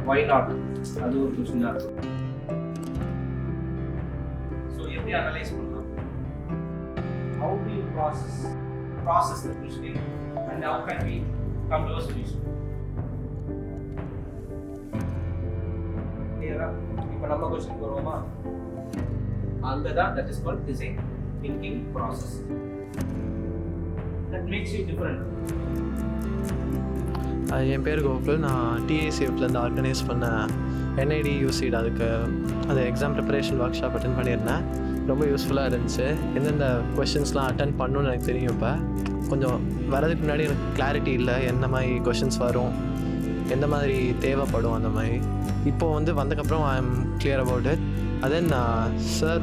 why not? அது ஒரு கொஸ்டினாக இருக்கும். ஸோ எப்படி அனலைஸ் பண்ணலாம்? How do you process the question and how can we come to a solution? கிளியரா? இப்போ நம்ம கொஸ்டின் வருவோமா? அங்கே தான் that is called design thinking process. That makes you different. என் பேர் கோகுல். நான் டிஏசிஎஃப்லேருந்து ஆர்கனைஸ் பண்ண NID UCEED அதுக்கு அந்த exam preparation work shop attend பண்ணியிருந்தேன். ரொம்ப யூஸ்ஃபுல்லாக இருந்துச்சு. எந்தெந்த கொஷின்ஸ்லாம் அட்டன் பண்ணணும்னு எனக்கு தெரியும். இப்போ கொஞ்சம் வரதுக்கு முன்னாடி எனக்கு கிளாரிட்டி இல்லை, என்ன மாதிரி கொஷின்ஸ் வரும், எந்த மாதிரி தேவைப்படும் அந்த மாதிரி. இப்போது வந்ததுக்கப்புறம் I am clear about it. அதென் சார்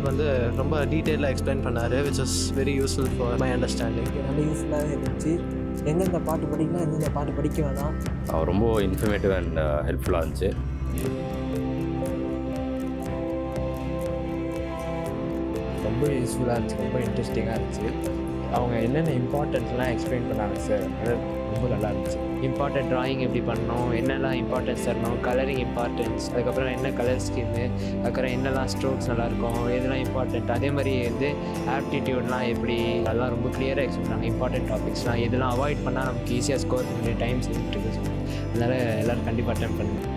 ரொம்ப டீட்டெயிலாக எக்ஸ்பிளைன் பண்ணார், which is very useful for my understanding. நல்ல யூஸ்ஃபுல்லாக இருந்துச்சு. எந்தெந்த பாட்டு படிக்கலாம், எந்தெந்த பாட்டு படிக்க வேணாம், ரொம்ப இன்ஃபர்மேட்டிவ் அண்ட் ஹெல்ப்ஃபுல்லாக இருந்துச்சு. ரொம்ப யூஸ்ஃபுல்லாக இருந்துச்சு, ரொம்ப இன்ட்ரெஸ்டிங்காக இருந்துச்சு. அவங்க என்னென்ன இம்பார்ட்டன்ஸ்லாம் எக்ஸ்பிளைன் பண்ணாங்க சார், அது ரொம்ப நல்லா இருந்துச்சு. இம்பார்ட்டன்ட் ட்ராயிங் எப்படி பண்ணணும், என்னெல்லாம் இம்பார்ட்டன்ஸ் தரணும், கலரிங் இம்பார்ட்டன்ஸ், அதுக்கப்புறம் என்ன கலர் ஸ்கீமு, அதுக்கப்புறம் என்னெல்லாம் ஸ்ட்ரோக்ஸ் நல்லாயிருக்கும், எதெல்லாம் இம்பார்ட்டன்ட், அதே மாதிரி ஆப்டிடியூட்லாம் எப்படி, அதெல்லாம் ரொம்ப கிளியராக எக்ஸ்பிளைன் பண்ணாங்க. இம்பார்ட்டன்ட் டாபிக்ஸ்லாம் எதெல்லாம் அவாய்ட் பண்ணால் நமக்கு ஈஸியாக ஸ்கோர் பண்ணி டைம் செஞ்சுட்டு இருக்கு. அதனால் எல்லோரும் கண்டிப்பாக அட்டெண்ட் பண்ணுங்கள்.